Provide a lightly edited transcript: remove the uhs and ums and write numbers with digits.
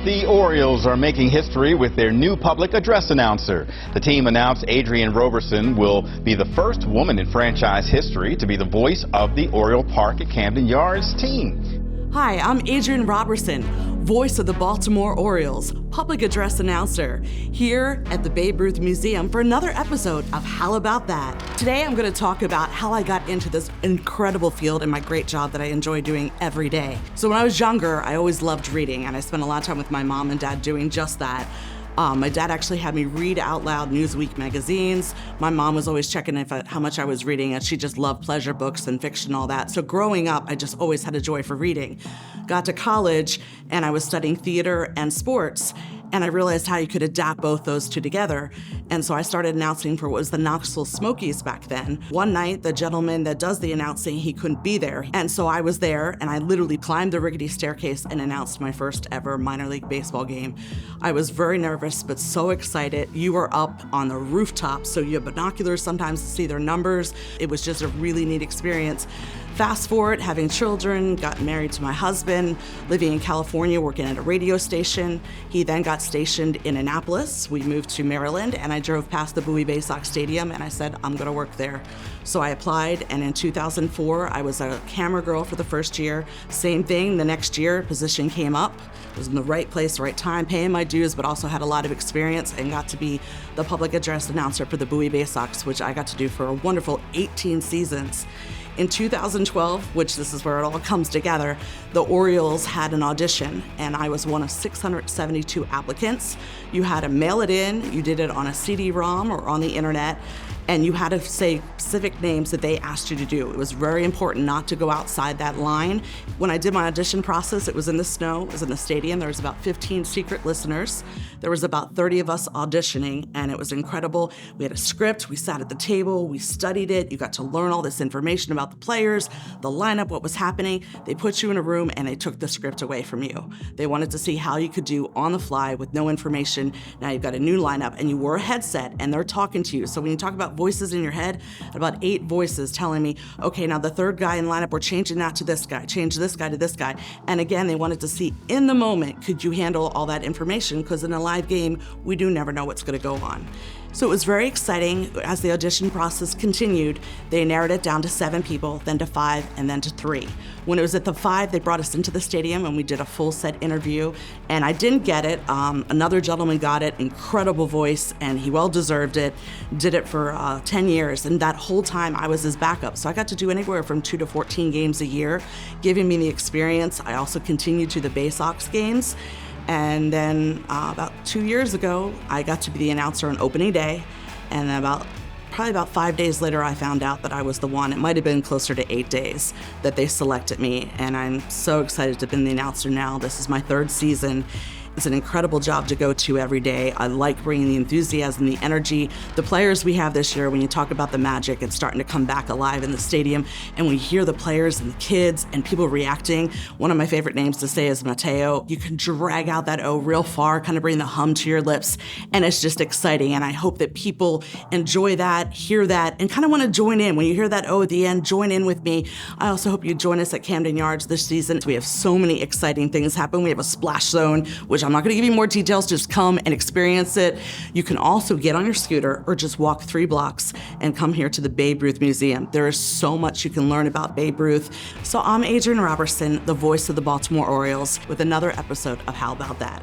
The Orioles are making history with their new public address announcer. The team announced Adrienne Roberson will be the first woman in franchise history to be the voice of the Oriole Park at Camden Yards team. Hi, I'm Adrienne Roberson, voice of the Baltimore Orioles, public address announcer, here at the Babe Ruth Museum for another episode of How About That? Today I'm going to talk about how I got into this incredible field and my great job that I enjoy doing every day. So when I was younger, I always loved reading, and I spent a lot of time with my mom and dad doing just that. My dad actually had me read out loud Newsweek magazines. My mom was always checking how much I was reading, and she just loved pleasure books and fiction, all that. So growing up, I just always had a joy for reading. Got to college, and I was studying theater and sports, and I realized how you could adapt both those two together. And so I started announcing for what was the Knoxville Smokies back then. One night, the gentleman that does the announcing, he couldn't be there. And so I was there, and I literally climbed the rickety staircase and announced my first ever minor league baseball game. I was very nervous, but so excited. You were up on the rooftop, so you have binoculars sometimes to see their numbers. It was just a really neat experience. Fast forward, having children, got married to my husband, living in California, working at a radio station. He then got stationed in Annapolis. We moved to Maryland, and I drove past the Bowie Bay Sox Stadium, and I said, I'm gonna work there. So I applied, and in 2004, I was a camera girl for the first year. Same thing, the next year, position came up. I was in the right place, right time, paying my dues, but also had a lot of experience and got to be the public address announcer for the Bowie Bay Sox, which I got to do for a wonderful 18 seasons. In 2012, which this is where it all comes together, the Orioles had an audition, and I was one of 672 applicants. You had to mail it in, you did it on a CD-ROM or on the internet, and you had to say specific names that they asked you to do. It was very important not to go outside that line. When I did my audition process, it was in the snow, it was in the stadium. There was about 15 secret listeners. There was about 30 of us auditioning, and it was incredible. We had a script, we sat at the table, we studied it. You got to learn all this information about the players, the lineup, what was happening. They put you in a room and they took the script away from you. They wanted to see how you could do on the fly with no information. Now you've got a new lineup, and you wore a headset, and they're talking to you. So when you talk about voices in your head, about 8 voices telling me, okay, now the third guy in lineup, we're changing that to this guy, change this guy to this guy. And again, they wanted to see in the moment, could you handle all that information? Because in a live game, we do never know what's gonna go on. So it was very exciting. As the audition process continued, they narrowed it down to 7 people, then to 5, and then to 3. When it was at the 5, they brought us into the stadium and we did a full set interview, and I didn't get it. Another gentleman got it, incredible voice, and he well deserved it. Did it for 10 years, and that whole time I was his backup. So I got to do anywhere from 2 to 14 games a year, giving me the experience. I also continued to the Bay Sox games. And then about 2 years ago, I got to be the announcer on opening day, and probably about 5 days later, I found out that I was the one. It might have been closer to 8 days that they selected me, and I'm so excited to have been the announcer now. This is my 3rd season. It's an incredible job to go to every day. I like bringing the enthusiasm, the energy. The players we have this year, when you talk about the magic, it's starting to come back alive in the stadium. And when you hear the players and the kids and people reacting, one of my favorite names to say is Mateo. You can drag out that O real far, kind of bring the hum to your lips, and it's just exciting. And I hope that people enjoy that, hear that, and kind of want to join in. When you hear that O at the end, join in with me. I also hope you join us at Camden Yards this season. We have so many exciting things happen. We have a splash zone, which I'm not gonna give you more details, just come and experience it. You can also get on your scooter or just walk 3 blocks and come here to the Babe Ruth Museum. There is so much you can learn about Babe Ruth. So I'm Adrienne Roberson, the voice of the Baltimore Orioles, with another episode of How About That?